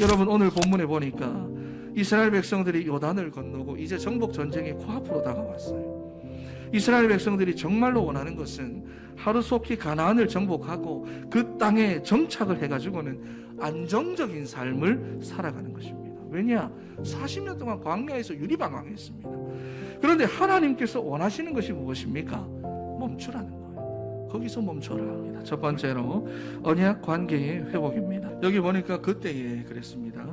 여러분, 오늘 본문에 보니까 이스라엘 백성들이 요단을 건너고 이제 정복 전쟁이 코앞으로 다가왔어요. 이스라엘 백성들이 정말로 원하는 것은 하루속히 가나안을 정복하고 그 땅에 정착을 해가지고는 안정적인 삶을 살아가는 것입니다. 왜냐? 40년 동안 광야에서 유리방황했습니다. 그런데 하나님께서 원하시는 것이 무엇입니까? 멈추라는 거예요. 거기서 멈춰라. 첫 번째로 언약 관계의 회복입니다. 여기 보니까 그때에 그랬습니다.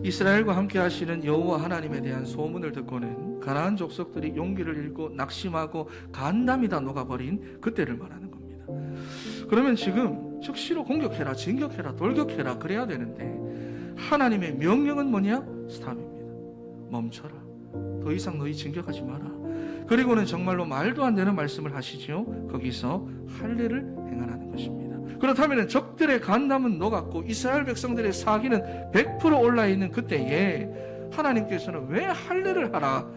이스라엘과 함께 하시는 여호와 하나님에 대한 소문을 듣고는 가나안 족속들이 용기를 잃고 낙심하고 간담이 다 녹아버린 그때를 말하는 겁니다. 그러면 지금 즉시로 공격해라, 진격해라, 돌격해라 그래야 되는데 하나님의 명령은 뭐냐? 스탑입니다. 멈춰라. 더 이상 너희 진격하지 마라. 그리고는 정말로 말도 안 되는 말씀을 하시죠. 거기서 할례를 행하라는 것입니다. 그렇다면 적들의 간담은 녹았고 이스라엘 백성들의 사기는 100% 올라있는 그때에 하나님께서는 왜 할례를 하라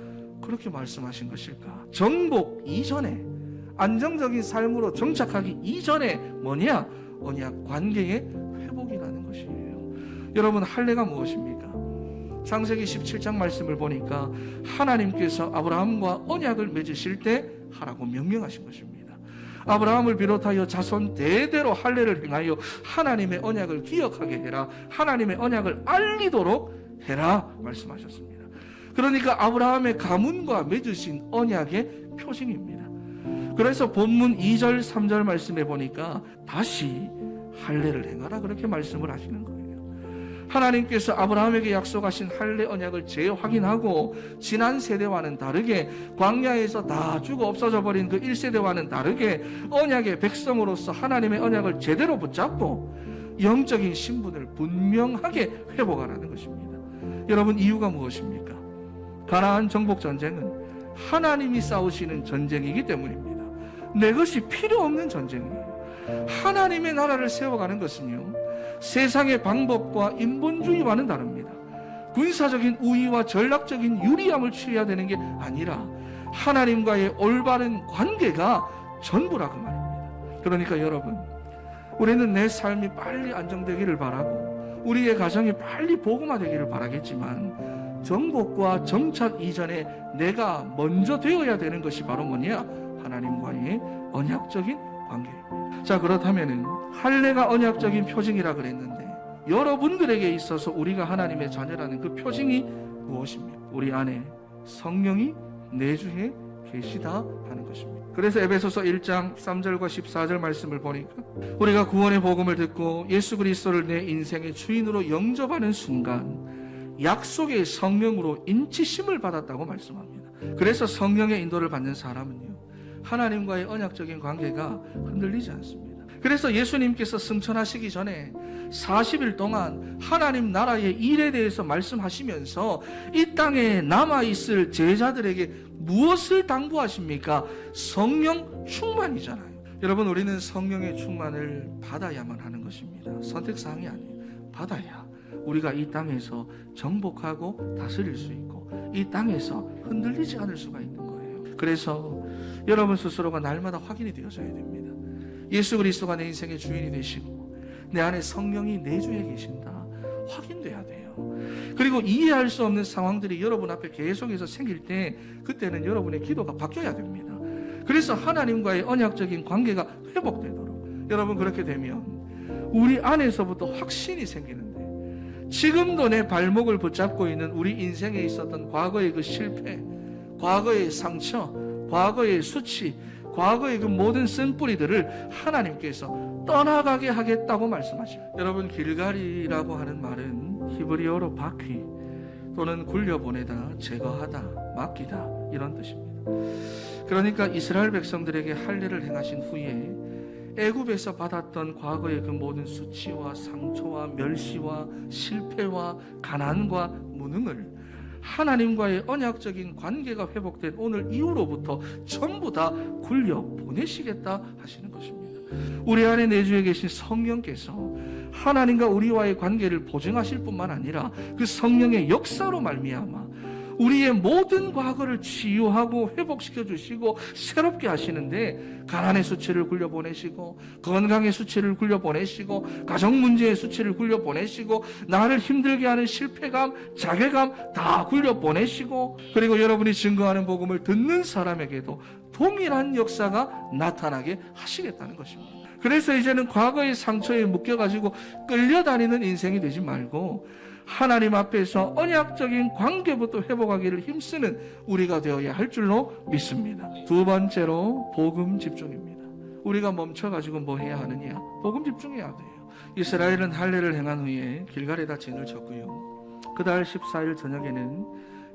그렇게 말씀하신 것일까? 정복 이전에, 안정적인 삶으로 정착하기 이전에 뭐냐? 언약 관계의 회복이라는 것이에요. 여러분, 할례가 무엇입니까? 창세기 17장 말씀을 보니까 하나님께서 아브라함과 언약을 맺으실 때 하라고 명령하신 것입니다. 아브라함을 비롯하여 자손 대대로 할례를 행하여 하나님의 언약을 기억하게 해라, 하나님의 언약을 알리도록 해라 말씀하셨습니다. 그러니까 아브라함의 가문과 맺으신 언약의 표징입니다. 그래서 본문 2절 3절 말씀에 보니까 다시 할례를 행하라 그렇게 말씀을 하시는 거예요. 하나님께서 아브라함에게 약속하신 할례 언약을 재확인하고 지난 세대와는 다르게 광야에서 다 죽어 없어져 버린 그 1세대와는 다르게 언약의 백성으로서 하나님의 언약을 제대로 붙잡고 영적인 신분을 분명하게 회복하라는 것입니다. 여러분, 이유가 무엇입니까? 가나안 정복 전쟁은 하나님이 싸우시는 전쟁이기 때문입니다. 내 것이 필요 없는 전쟁이에요. 하나님의 나라를 세워가는 것은요, 세상의 방법과 인본주의와는 다릅니다. 군사적인 우위와 전략적인 유리함을 취해야 되는 게 아니라 하나님과의 올바른 관계가 전부라 그 말입니다. 그러니까 여러분, 우리는 내 삶이 빨리 안정되기를 바라고 우리의 가정이 빨리 복음화되기를 바라겠지만 정복과 정착 이전에 내가 먼저 되어야 되는 것이 바로 뭐냐? 하나님과의 언약적인 관계입니다. 자, 그렇다면은 할례가 언약적인 표징이라 그랬는데 여러분들에게 있어서 우리가 하나님의 자녀라는 그 표징이 무엇입니까? 우리 안에 성령이 내주에 계시다 하는 것입니다. 그래서 에베소서 1장 3절과 14절 말씀을 보니까 우리가 구원의 복음을 듣고 예수 그리스도를 내 인생의 주인으로 영접하는 순간 약속의 성령으로 인치심을 받았다고 말씀합니다. 그래서 성령의 인도를 받는 사람은요, 하나님과의 언약적인 관계가 흔들리지 않습니다. 그래서 예수님께서 승천하시기 전에 40일 동안 하나님 나라의 일에 대해서 말씀하시면서 이 땅에 남아있을 제자들에게 무엇을 당부하십니까? 성령 충만이잖아요. 여러분, 우리는 성령의 충만을 받아야만 하는 것입니다. 선택사항이 아니에요. 받아야 우리가 이 땅에서 정복하고 다스릴 수 있고 이 땅에서 흔들리지 않을 수가 있는 거예요. 그래서 여러분 스스로가 날마다 확인이 되어져야 됩니다. 예수 그리스도가 내 인생의 주인이 되시고 내 안에 성령이 내주에 계신다 확인돼야 돼요. 그리고 이해할 수 없는 상황들이 여러분 앞에 계속해서 생길 때 그때는 여러분의 기도가 바뀌어야 됩니다. 그래서 하나님과의 언약적인 관계가 회복되도록 여러분, 그렇게 되면 우리 안에서부터 확신이 생기는데 지금도 내 발목을 붙잡고 있는 우리 인생에 있었던 과거의 그 실패, 과거의 상처, 과거의 수치, 과거의 그 모든 쓴뿌리들을 하나님께서 떠나가게 하겠다고 말씀하십니다. 여러분, 길갈이라고 하는 말은 히브리어로 바퀴 또는 굴려보내다, 제거하다, 맡기다 이런 뜻입니다. 그러니까 이스라엘 백성들에게 할례를 행하신 후에 애굽에서 받았던 과거의 그 모든 수치와 상처와 멸시와 실패와 가난과 무능을 하나님과의 언약적인 관계가 회복된 오늘 이후로부터 전부 다 굴려 보내시겠다 하시는 것입니다. 우리 안에 내주에 계신 성령께서 하나님과 우리와의 관계를 보증하실 뿐만 아니라 그 성령의 역사로 말미암아 우리의 모든 과거를 치유하고 회복시켜 주시고 새롭게 하시는데, 가난의 수치를 굴려보내시고, 건강의 수치를 굴려보내시고, 가정 문제의 수치를 굴려보내시고, 나를 힘들게 하는 실패감, 자괴감 다 굴려보내시고, 그리고 여러분이 증거하는 복음을 듣는 사람에게도 동일한 역사가 나타나게 하시겠다는 것입니다. 그래서 이제는 과거의 상처에 묶여가지고 끌려다니는 인생이 되지 말고, 하나님 앞에서 언약적인 관계부터 회복하기를 힘쓰는 우리가 되어야 할 줄로 믿습니다. 두 번째로 복음 집중입니다. 우리가 멈춰가지고 뭐 해야 하느냐? 복음 집중해야 돼요. 이스라엘은 할례를 행한 후에 길갈에다 진을 쳤고요. 그달 14일 저녁에는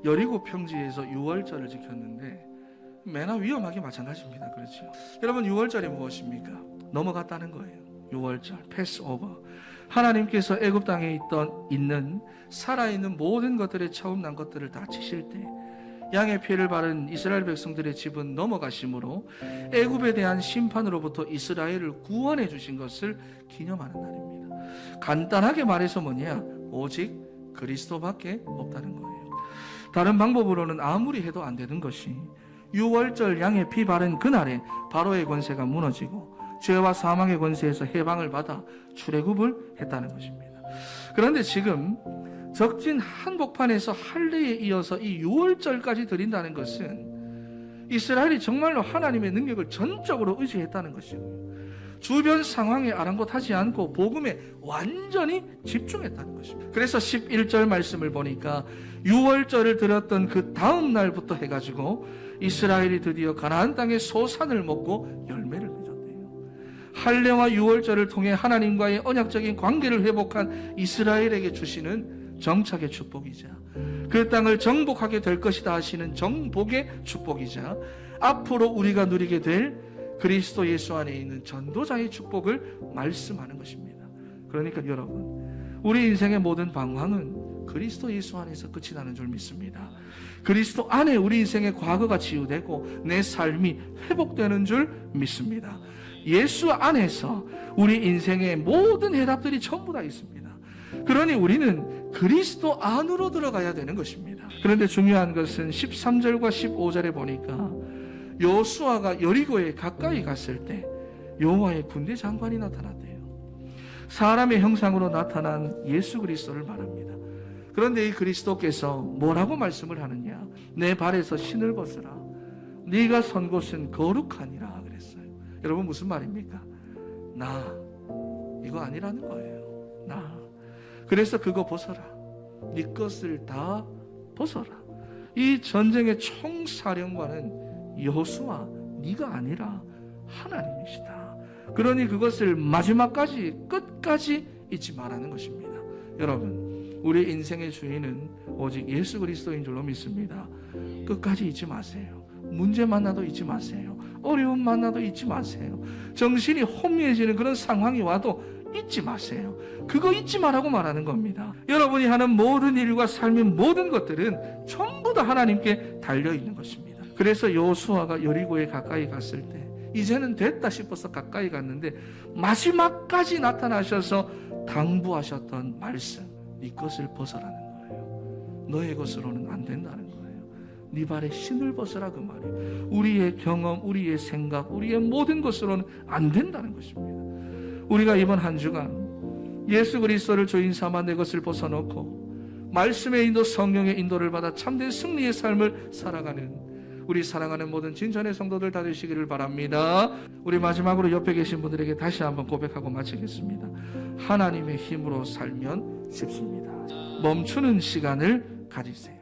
여리고 평지에서 유월절을 지켰는데, 매나 위험하게 마찬가지입니다. 그렇죠? 여러분, 유월절이 무엇입니까? 넘어갔다는 거예요. 유월절, 패스오버. 하나님께서 애굽 땅에 있는 살아있는 모든 것들의 처음 난 것들을 다 치실 때 양의 피를 바른 이스라엘 백성들의 집은 넘어가심으로 애굽에 대한 심판으로부터 이스라엘을 구원해 주신 것을 기념하는 날입니다. 간단하게 말해서 뭐냐? 오직 그리스도밖에 없다는 거예요. 다른 방법으로는 아무리 해도 안 되는 것이, 유월절 양의 피 바른 그날에 바로의 권세가 무너지고 죄와 사망의 권세에서 해방을 받아 출애굽을 했다는 것입니다. 그런데 지금 적진 한복판에서 할례에 이어서 이 유월절까지 드린다는 것은 이스라엘이 정말로 하나님의 능력을 전적으로 의지했다는 것이고요. 주변 상황에 아랑곳하지 않고 복음에 완전히 집중했다는 것입니다. 그래서 11절 말씀을 보니까 유월절을 드렸던 그 다음 날부터 해가지고 이스라엘이 드디어 가나안 땅의 소산을 먹고 열매를 맺었대요. 할례와 유월절을 통해 하나님과의 언약적인 관계를 회복한 이스라엘에게 주시는 정착의 축복이자, 그 땅을 정복하게 될 것이다 하시는 정복의 축복이자, 앞으로 우리가 누리게 될 그리스도 예수 안에 있는 전도자의 축복을 말씀하는 것입니다. 그러니까 여러분, 우리 인생의 모든 방황은 그리스도 예수 안에서 끝이 나는 줄 믿습니다. 그리스도 안에 우리 인생의 과거가 치유되고 내 삶이 회복되는 줄 믿습니다. 예수 안에서 우리 인생의 모든 해답들이 전부 다 있습니다. 그러니 우리는 그리스도 안으로 들어가야 되는 것입니다. 그런데 중요한 것은 13절과 15절에 보니까 여호수아가 여리고에 가까이 갔을 때 여호와의 군대 장관이 나타났대요. 사람의 형상으로 나타난 예수 그리스도를 말합니다. 그런데 이 그리스도께서 뭐라고 말씀을 하느냐? 내 발에서 신을 벗으라. 네가 선 곳은 거룩하니라 그랬어요. 여러분, 무슨 말입니까? 나 이거 아니라는 거예요. 나. 그래서 그거 벗어라. 네 것을 다 벗어라. 이 전쟁의 총사령관은 여호수아, 네가 아니라 하나님이시다. 그러니 그것을 마지막까지, 끝까지 잊지 말라는 것입니다. 여러분, 우리 인생의 주인은 오직 예수 그리스도인 줄로 믿습니다. 끝까지 잊지 마세요. 문제 만나도 잊지 마세요. 어려움 만나도 잊지 마세요. 정신이 혼미해지는 그런 상황이 와도 잊지 마세요. 그거 잊지 말라고 말하는 겁니다. 여러분이 하는 모든 일과 삶의 모든 것들은 전부 다 하나님께 달려있는 것입니다. 그래서 여호수아가 여리고에 가까이 갔을 때 이제는 됐다 싶어서 가까이 갔는데 마지막까지 나타나셔서 당부하셨던 말씀, 네 것을 벗어라는 거예요. 너의 것으로는 안 된다는 거예요. 네 발에 신을 벗어라, 그 말이에요. 우리의 경험, 우리의 생각, 우리의 모든 것으로는 안 된다는 것입니다. 우리가 이번 한 주간 예수 그리스도를 주인 삼아 내 것을 벗어놓고 말씀의 인도, 성령의 인도를 받아 참된 승리의 삶을 살아가는 우리 사랑하는 모든 진천의 성도들 다 되시기를 바랍니다. 우리 마지막으로 옆에 계신 분들에게 다시 한번 고백하고 마치겠습니다. 하나님의 힘으로 살면 쉽습니다. 멈추는 시간을 가지세요.